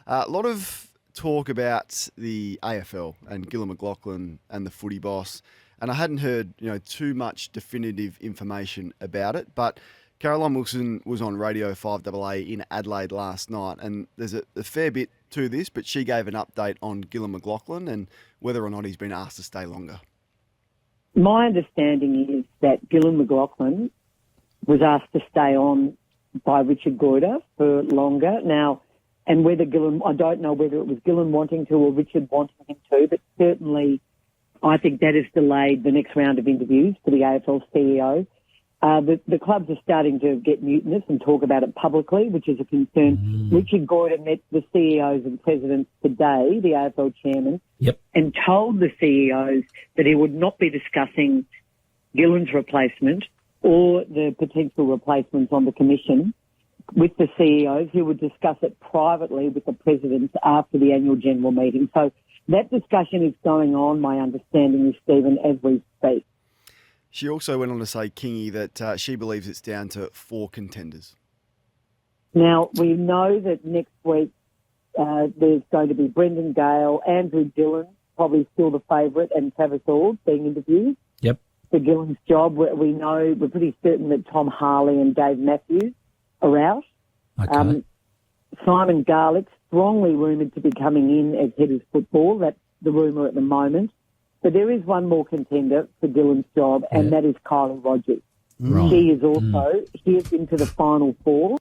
A lot of talk about the AFL and Gillon McLachlan and the footy boss, and I hadn't heard too much definitive information about it. But Caroline Wilson was on Radio 5AA in Adelaide last night, and there's a fair bit to this, but she gave an update on Gillon McLachlan and whether or not he's been asked to stay longer. My understanding is that Gillon McLachlan was asked to stay on by Richard Goyder for longer. Now, and whether Gillon, I don't know whether it was Gillon wanting to or Richard wanting him to, but certainly I think that has delayed the next round of interviews for the AFL CEO. The clubs are starting to get mutinous and talk about it publicly, which is a concern. Richard Goyder met the CEOs and presidents today, the AFL chairman, and told the CEOs that he would not be discussing Gillon's replacement or the potential replacements on the commission with the CEOs. He would discuss it privately with the presidents after the annual general meeting. So that discussion is going on, my understanding is, Stephen, as we speak. She also went on to say, Kingy, that she believes it's down to 4 contenders. Now, we know that next week there's going to be Brendan Gale, Andrew Dillon, probably still the favourite, and Travis Ord being interviewed for Gillon's job. We know, we're pretty certain that Tom Harley and Dave Matthews are out. Okay. Simon Garlick, strongly rumoured to be coming in as head of football. That's the rumour at the moment. But there is one more contender for Gillon's job, and that is Kylie Rogers. Right. She is also hit into the final 4.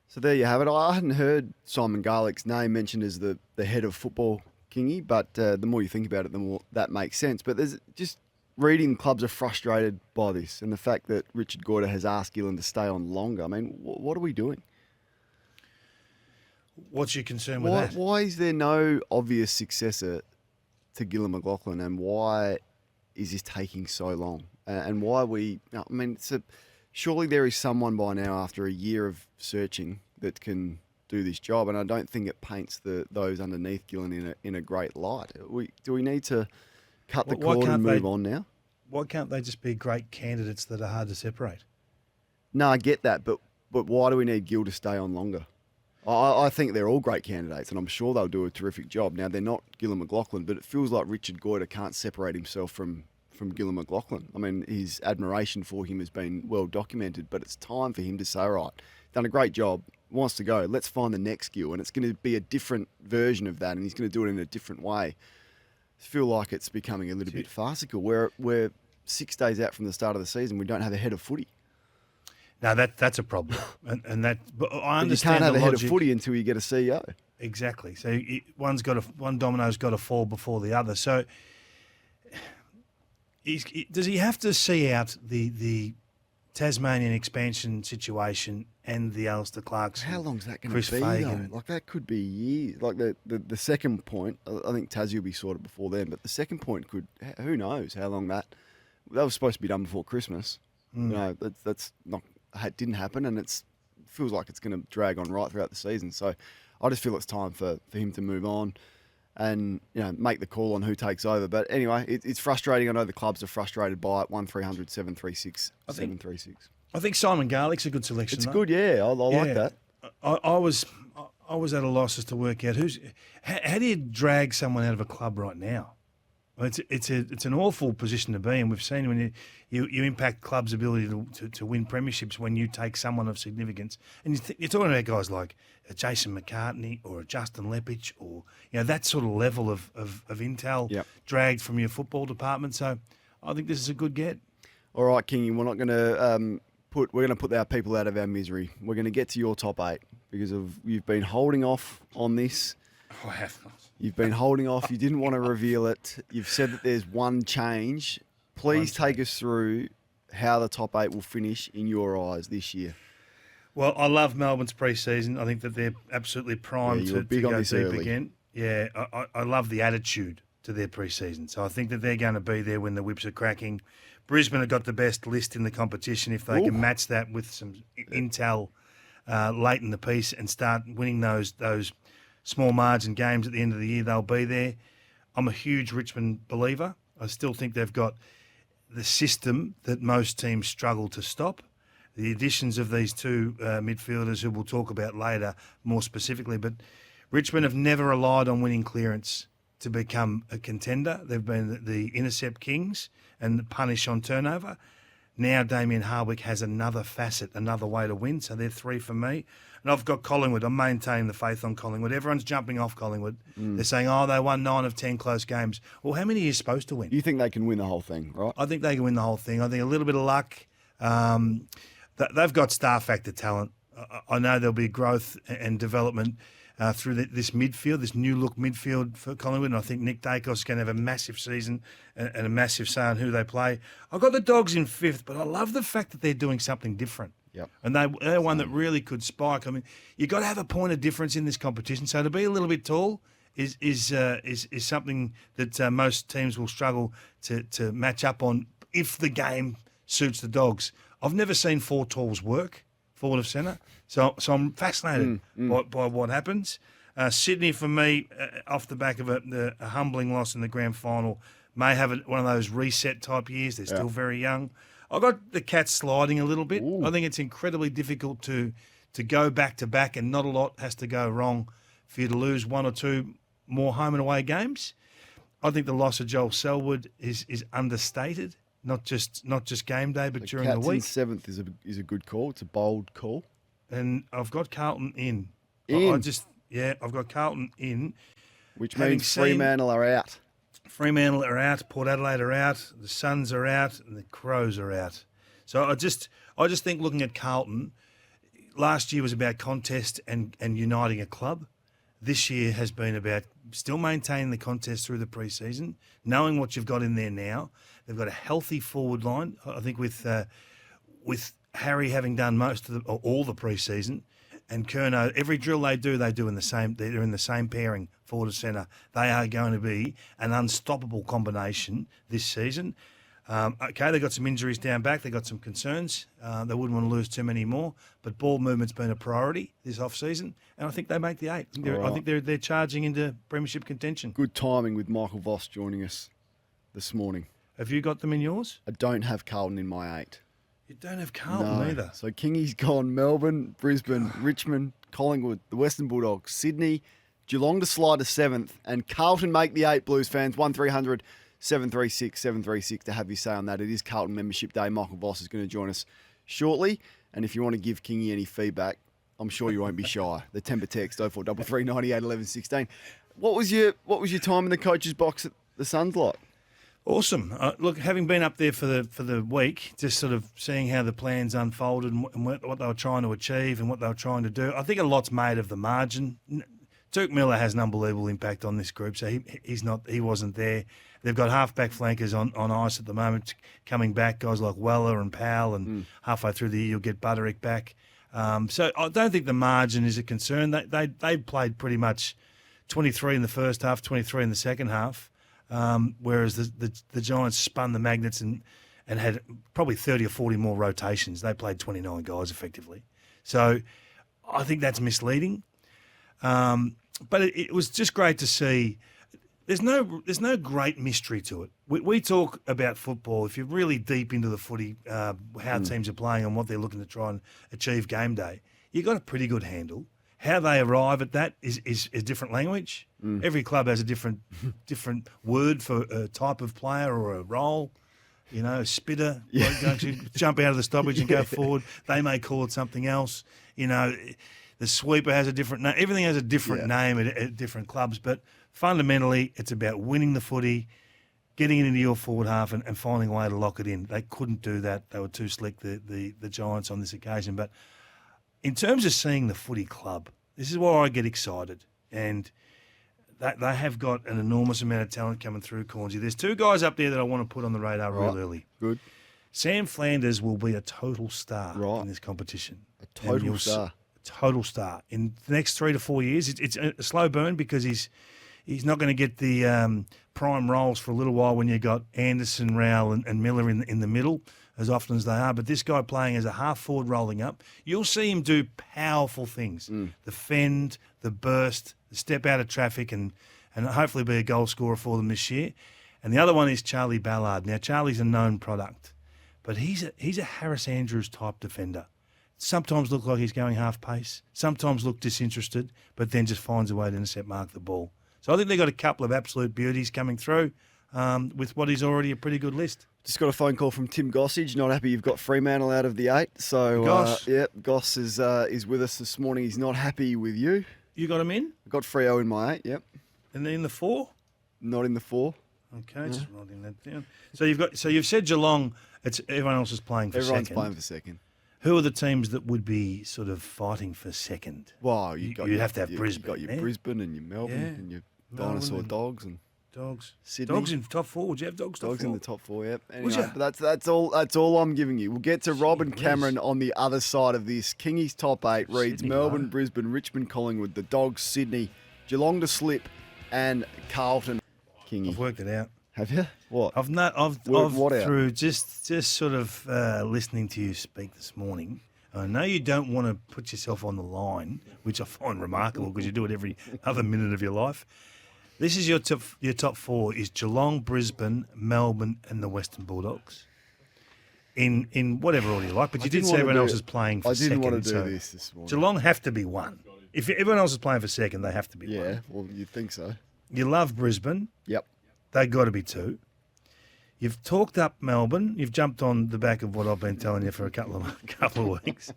So there you have it. I hadn't heard Simon Garlick's name mentioned as the head of football, Kingy, but the more you think about it, the more that makes sense. But there's just reading clubs are frustrated by this and the fact that Richard Goyder has asked Gillon to stay on longer. I mean, what are we doing? What's your concern with that? Why is there no obvious successor to Gillon McLachlan, and why is this taking so long? And why surely there is someone by now after a year of searching that can do this job, and I don't think it paints those underneath Gillon in a great light. Do we need to cut the cord and move on now? Why can't they just be great candidates that are hard to separate? No, I get that, but why do we need Gill to stay on longer? I think they're all great candidates, and I'm sure they'll do a terrific job. Now, they're not Gillon McLachlan, but it feels like Richard Goyder can't separate himself from Gillon McLachlan. I mean, his admiration for him has been well documented, but it's time for him to say, all right, done a great job, wants to go, let's find the next Gill, and it's going to be a different version of that, and he's going to do it in a different way. I feel like it's becoming a little bit farcical. We're 6 days out from the start of the season, we don't have a head of footy. Now that's a problem, and that. But I understand you can't have the a head logic. of footy until you get a CEO. Exactly. So one domino's got to fall before the other. So does he have to see out the Tasmanian expansion situation and the Alistair Clarkson? How long's that going Chris to be, Fagan? though? Like, that could be years. Like, the second point, I think Tassie will be sorted before then, but the second point who knows how long that was supposed to be done before Christmas. That's not, it didn't happen, and it feels like it's going to drag on right throughout the season. So I just feel it's time for him to move on and make the call on who takes over. But anyway, it's frustrating. I know the clubs are frustrated by it. 1300 736 736. I think Simon Garlick's a good selection. It's though. good, yeah. I like that. I was at a loss as to work out how do you drag someone out of a club right now? Well, it's an awful position to be in. We've seen when you impact clubs' ability to win premierships when you take someone of significance. And you're talking about guys like a Jason McCartney or a Justin Lepich or that sort of level of intel dragged from your football department. So I think this is a good get. All right, Kingy, we're not going to we're going to put our people out of our misery. We're going to get to your top 8 because you've been holding off on this. I have not. You've been holding off. You didn't want to reveal it. You've said that there's one change. Please take us through how the top 8 will finish in your eyes this year. Well, I love Melbourne's pre-season. I think that they're absolutely primed to go deep early. again. Yeah, I love the attitude to their pre-season. So I think that they're going to be there when the whips are cracking. Brisbane have got the best list in the competition. If they can match that with some intel late in the piece and start winning those small margin games at the end of the year, they'll be there. I'm a huge Richmond believer. I still think they've got the system that most teams struggle to stop. The additions of these two midfielders, who we'll talk about later more specifically, but Richmond have never relied on winning clearance to become a contender. They've been the intercept kings and the punish on turnover. Now Damien Hardwick has another facet, another way to win. So they're 3 for me. And I've got Collingwood. I'm maintaining the faith on Collingwood. Everyone's jumping off Collingwood. They're saying, they won 9 of 10 close games. Well, how many are you supposed to win? You think they can win the whole thing, right? I think they can win the whole thing. I think a little bit of luck. They've got star factor talent. I know there'll be growth and development through this midfield, this new look midfield for Collingwood. And I think Nick Dacos is going to have a massive season and a massive say on who they play. I've got the Dogs in 5th, but I love the fact that they're doing something different. Yep. And they're one that really could spike. I mean, you've got to have a point of difference in this competition. So to be a little bit tall is something that most teams will struggle to match up on if the game suits the Dogs. I've never seen 4 talls work forward of centre, so I'm fascinated by what happens. Sydney, for me, off the back of a humbling loss in the grand final, may have one of those reset type years. They're still very young. I've got the Cats sliding a little bit. I think it's incredibly difficult to go back to back, and not a lot has to go wrong for you to lose 1 or 2 more home and away games. I think the loss of Joel Selwood is understated. Not just game day, but during the Cats week. in 7th is a good call. It's a bold call. And I've got Carlton in. In? I've got Carlton in. Which Having means seen- Fremantle are out. Fremantle are out, Port Adelaide are out, the Suns are out, and the Crows are out. So I just think looking at Carlton, last year was about contest and uniting a club. This year has been about still maintaining the contest through the pre-season, knowing what you've got in there now. They've got a healthy forward line. I think with Harry having done all the pre-season, and Curnow, every drill they do in the same. They're in the same pairing, forward to centre. They are going to be an unstoppable combination this season. Okay, they've got some injuries down back. They've got some concerns. They wouldn't want to lose too many more. But ball movement's been a priority this off-season, and I think they make the 8. I think they're charging into premiership contention. Good timing with Michael Voss joining us this morning. Have you got them in yours? I don't have Carlton in my 8. You don't have Carlton either. So Kingy's gone. Melbourne, Brisbane, Richmond, Collingwood, the Western Bulldogs, Sydney, Geelong to slide to 7th, and Carlton make the 8, Blues fans. 1300 736 736 to have you say on that. It is Carlton Membership Day. Michael Voss is going to join us shortly. And if you want to give Kingy any feedback, I'm sure you won't be shy. The temper text 0433 98 11 16. What was your time in the coach's box at the Suns like? Awesome. Look, having been up there for the week, just sort of seeing how the plans unfolded and what they were trying to achieve and what they were trying to do, I think a lot's made of the margin. Turk Miller has an unbelievable impact on this group, so he wasn't there. They've got half-back flankers on ice at the moment coming back, guys like Weller and Powell, and halfway through the year you'll get Butterick back. So I don't think the margin is a concern. They played pretty much 23 in the first half, 23 in the second half, whereas the Giants spun the magnets and had probably 30 or 40 more rotations. They played 29 guys effectively. So I think that's misleading. But it was just great to see. There's no great mystery to it. We talk about football. If you're really deep into the footy, how teams are playing and what they're looking to try and achieve game day, you've got a pretty good handle. How they arrive at that is different language. Every club has a different word for a type of player or a role. You know, a spitter, like, jump out of the stoppage and go forward. They may call it something else. You know, the sweeper has a different name. Everything has a different name at different clubs. But fundamentally, it's about winning the footy, getting it into your forward half and finding a way to lock it in. They couldn't do that. They were too slick, the Giants, on this occasion. But in terms of seeing the footy club, this is where I get excited. And they have got an enormous amount of talent coming through, Cornsey. There's 2 guys up there that I want to put on the radar real early. Good. Sam Flanders will be a total star in this competition. A total star. Total star. In the next 3 to 4 years, it's a slow burn because he's not going to get the prime roles for a little while when you've got Anderson, Rowell and Miller in the middle, as often as they are. But this guy playing as a half forward rolling up, you'll see him do powerful things. The fend, the burst, the step out of traffic and hopefully be a goal scorer for them this year. And the other one is Charlie Ballard. Now, Charlie's a known product, but he's a Harris Andrews type defender. sometimes look like he's going half pace, sometimes look disinterested, but then just finds a way to intercept mark the ball. So I think they've got a couple of absolute beauties coming through with what is already a pretty good list. Just got a phone call from Tim Gossage. Not happy you've got Fremantle out of the 8. So, Goss. Goss is with us this morning. He's not happy with you. You got him in? I've got Freo in my 8, yep. And then in the 4? Not in the 4. Okay, just writing that down. So you've said Geelong, it's everyone else is playing for Everyone's second. playing for second. Who are the teams that would be sort of fighting for second? Wow, You'd got have to have Brisbane, You've got your yeah? Brisbane and your Melbourne Yeah. and your Melbourne Dinosaur and- Dogs and Dogs. Sydney. Dogs in top 4. Would you have dogs top Dogs 4? in the top 4, yep. Would Anyway, ya? but that's all I'm giving you. We'll get to Rob and Gee Cameron whiz. on the other side of this. Kingy's top 8 reads Sydney, Melbourne, right? Brisbane, Richmond, Collingwood, the Dogs, Sydney, Geelong to slip, and Carlton. Kingy, I've worked it out. have you? What? I've Worked what out? through just sort of listening to you speak this morning. I know you don't want to put yourself on the line, which I find remarkable because you do it every other minute of your life. This is your top 4 is Geelong, Brisbane, Melbourne, and the Western Bulldogs. In whatever order you like, but you did didn't say wanna everyone do else it. is playing for I second. didn't want to do so this morning. Geelong have to be 1. If everyone else is playing for second, they have to be 1. Yeah, well, you'd think so. You love Brisbane. Yep. They got to be 2. You've talked up Melbourne. You've jumped on the back of what I've been telling you for a couple of weeks,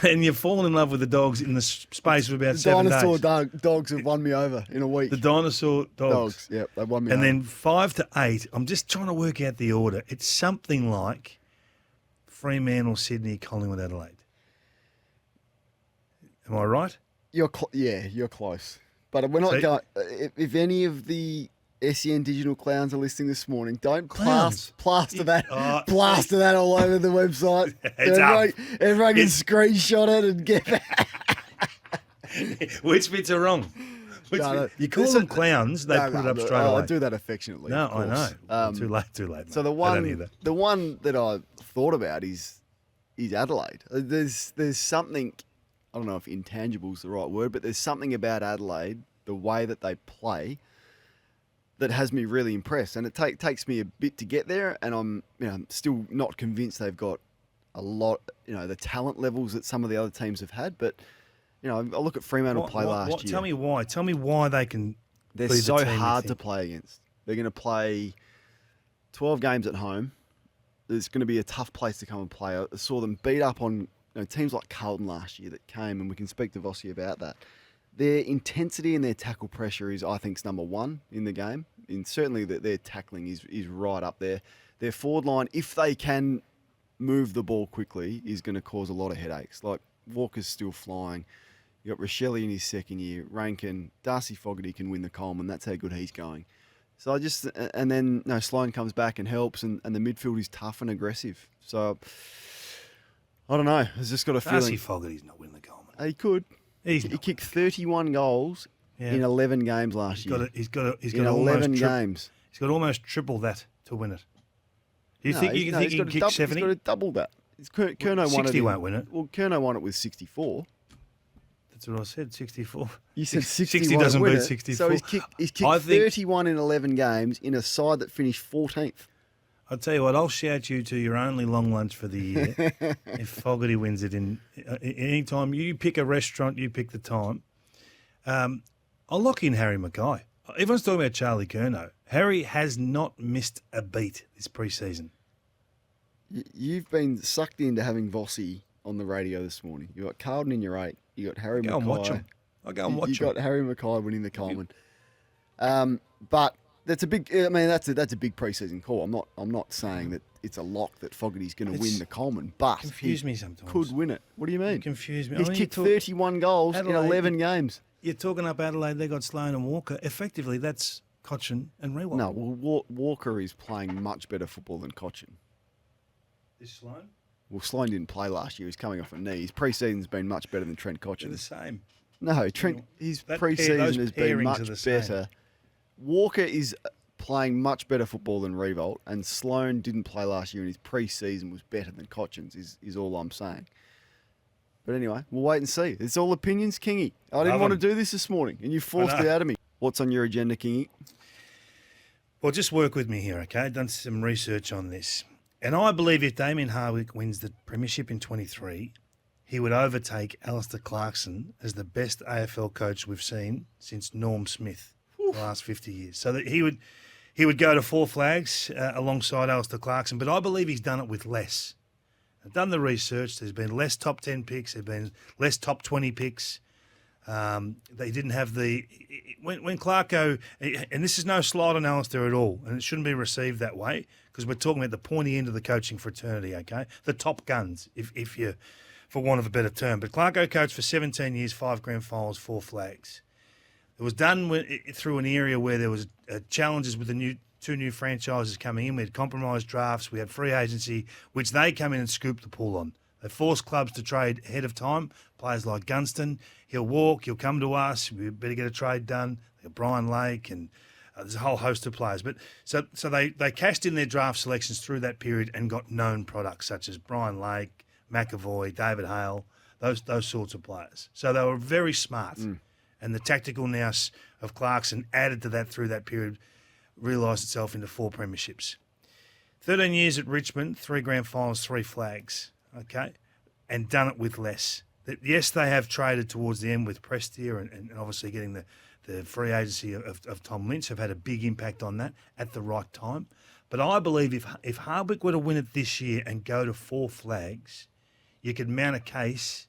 and you've fallen in love with the Dogs in the space of about The 7 Dinosaur days. Dogs have won me over in a week. The Dinosaur Dogs. Yep, they won me And over. then 5 to 8. I'm just trying to work out the order. It's something like Fremantle, Sydney, Collingwood, Adelaide. Am I right? You're close. But we're not So- going. If any of the SEN digital clowns are listening this morning, don't Clowns? plaster that Oh, plaster that all over the website. It's everyone can It's- screenshot it and get that. Which bits are wrong? No, You call listen, them clowns, they put it up straight away. I do that affectionately. No, of I know. course. Too late. So mate. I don't hear that. the one that I thought about is Adelaide. There's something, I don't know if intangible is the right word, but there's something about Adelaide, the way that they play, that has me really impressed. And it takes me a bit to get there, and I'm still not convinced they've got a lot, the talent levels that some of the other teams have had. But I look at Fremantle play last year. Tell me why. Tell me why they can. They're be the so team you hard to think. play against. They're going to play 12 games at home. It's going to be a tough place to come and play. I saw them beat up on teams like Carlton last year that came, and we can speak to Vossi about that. Their intensity and their tackle pressure is, I think, number 1 in the game. And certainly their tackling is right up there. Their forward line, if they can move the ball quickly, is going to cause a lot of headaches. Like Walker's still flying. You got Rochelle in his second year. Rankin, Darcy Fogarty can win the Coleman. That's how good he's going. So and then Sloan comes back and helps, and the midfield is tough and aggressive. So I don't know. I've just got a Darcy feeling Fogarty's not winning the Coleman. he could. He's He not. kicked 31 goals Yeah. in 11 games last He's year. got in 11 games. He's got almost triple that to win it. Do you No, think he's- you no, think he's he got can to kick double- 70? He's got to double that. Kerno won 60 it. won't win it. Well, Kerno won it with 64. That's what I said. 64. You said 60 60 doesn't won't win beat it. 64. So he's kicked I think- 31 in 11 games in a side that finished 14th. I'll tell you what. I'll shout you to your only long lunch for the year if Fogarty wins it in any time. You pick a restaurant. You pick the time. I'll lock in Harry Mackay. Everyone's talking about Charlie Curnow. Harry has not missed a beat this pre-season. You've been sucked into having Vossi on the radio this morning. You got Carlton in your 8. You got Harry Go Mackay. and watch him. I'll go and watch You him. got Harry Mackay winning the Coleman. But that's a big. I mean, that's a big preseason call. I'm not saying that it's a lock that Fogarty's going to win the Coleman, but Confuse he me sometimes. could win it. What do you mean? Confuse me. He's I mean, kicked you talk- 31 goals in Adelaide- 11 games. You're talking up Adelaide. They got Sloan and Walker. Effectively, that's Cochin and Rewalt. No, well, Walker is playing much better football than Cochin. Is Sloan? Well, Sloan didn't play last year. He's coming off a knee. His pre-season's been much better than Trent They're Cochin. the same. No, Trent. His That pre-season those has been pairings much are the same. better. Walker is playing much better football than Revolt, and Sloan didn't play last year, and his pre-season was better than Cochin's. Is all I'm saying. But anyway, we'll wait and see. It's all opinions, Kingy. I didn't Love want 'em. to do this morning, and you forced it know. out of me. What's on your agenda, Kingy? Well, just work with me here, okay? I've done some research on this. And I believe if Damien Hardwick wins the premiership in 23, he would overtake Alistair Clarkson as the best AFL coach we've seen since Norm Smith the last 50 years. So that he would go to Four Flags alongside Alistair Clarkson, but I believe he's done it with less. I've done the research. There's been less top 10 picks. There's been less top 20 picks. They didn't have when Clarko, and this is no slight on Alistair at all, and it shouldn't be received that way because we're talking about the pointy end of the coaching fraternity, okay? The top guns, if you, for want of a better term. But Clarko coached for 17 years, 5 grand finals, 4 flags. It was done through an area where there was challenges with the two new franchises coming in. We had compromised drafts. We had free agency, which they come in and scoop the pool on. They force clubs to trade ahead of time. Players like Gunston, he'll walk, he'll come to us. We better get a trade done. Brian Lake and there's a whole host of players. But so they cashed in their draft selections through that period and got known products such as Brian Lake, McAvoy, David Hale, those sorts of players. So they were very smart. And the tactical nous of Clarkson added to that through that period realised itself into 4 premierships. 13 years at Richmond, 3 grand finals, 3 flags, okay, and done it with less. Yes, they have traded towards the end with Prestia and obviously getting the free agency of Tom Lynch have had a big impact on that at the right time. But I believe if Hardwick were to win it this year and go to 4 flags, you could mount a case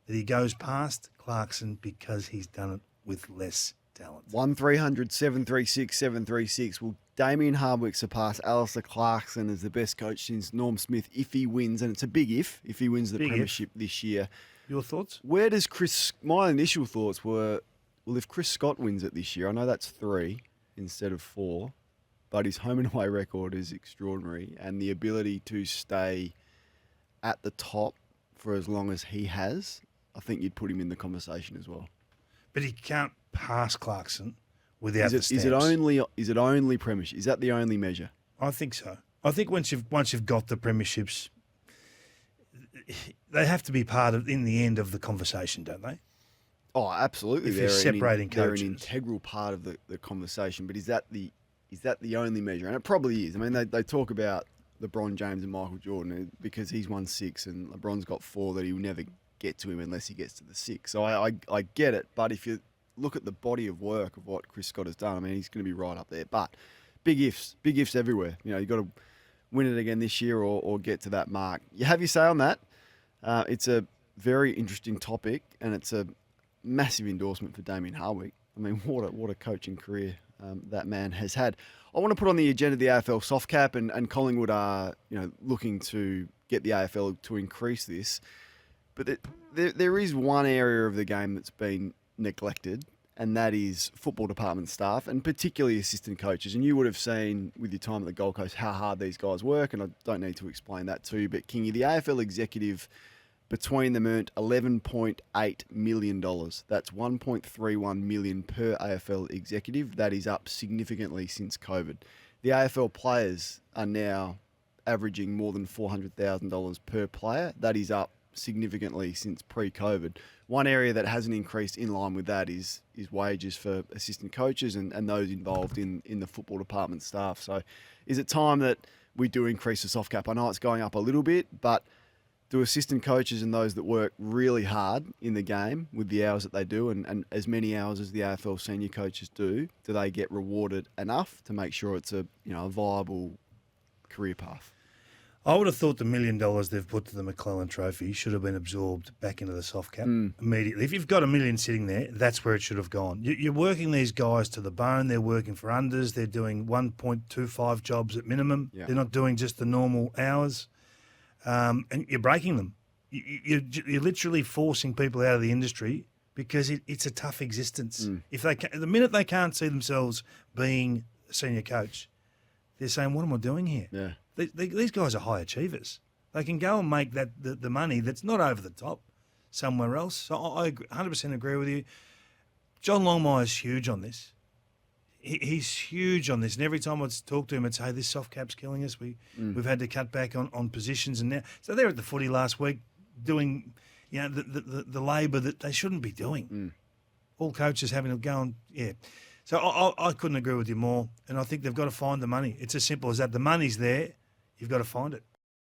that he goes past Clarkson because he's done it with less talent. 1300 736 736. Will Damien Hardwick surpass Alistair Clarkson as the best coach since Norm Smith if he wins? And it's a big if he wins the premiership this year. Your thoughts? Where does my initial thoughts were, well, if Chris Scott wins it this year, I know that's 3 instead of 4, but his home and away record is extraordinary, and the ability to stay at the top for as long as he has, I think you'd put him in the conversation as well. But he can't pass Clarkson without the stamps. Is it only premiership? Is that the only measure? I think so. I think once you've got the premierships, they have to be part of in the end of the conversation, don't they? Oh, absolutely. If you're separating they're coaches, an integral part of the conversation. But is that the only measure? And it probably is. I mean, they talk about LeBron James and Michael Jordan because he's won 6 and LeBron's got 4 that he'll never get to him unless he gets to the 6. So I get it. But if you look at the body of work of what Chris Scott has done, I mean, he's going to be right up there. But big ifs everywhere. You know, you've got to win it again this year or get to that mark. You have your say on that. It's a very interesting topic, and it's a massive endorsement for Damien Hardwick. I mean, what a coaching career that man has had. I want to put on the agenda the AFL soft cap, and Collingwood are looking to get the AFL to increase this. But there is one area of the game that's been neglected, and that is football department staff, and particularly assistant coaches. And you would have seen with your time at the Gold Coast how hard these guys work, and I don't need to explain that to you. But Kingy, the AFL executive between them earned $11.8 million. That's $1.31 million per AFL executive. That is up significantly since COVID. The AFL players are now averaging more than $400,000 per player. That is up significantly since pre-COVID. One area that hasn't increased in line with that is wages for assistant coaches and those involved in the football department staff. So is it time that we do increase the soft cap? I know it's going up a little bit, but do assistant coaches and those that work really hard in the game with the hours that they do and as many hours as the AFL senior coaches do they get rewarded enough to make sure it's a viable career path? I would have thought the $1 million they've put to the McClellan Trophy should have been absorbed back into the soft cap immediately. If you've got $1 million sitting there, that's where it should have gone. You're working these guys to the bone. They're working for unders. They're doing 1.25 jobs at minimum. Yeah. They're not doing just the normal hours. And you're breaking them. You're literally forcing people out of the industry because it's a tough existence. If the minute they can't see themselves being a senior coach, they're saying, "What am I doing here?" Yeah. These guys are high achievers. They can go and make the money that's not over the top somewhere else. So I 100% agree with you. John Longmire's huge on this. He's huge on this. And every time I talk to him, it's, hey, this soft cap's killing us. We've had to cut back on positions. And now, so they're at the footy last week doing the labour that they shouldn't be doing. All coaches having to go and, yeah. So I couldn't agree with you more. And I think they've got to find the money. It's as simple as that. The money's there. You've got to find it.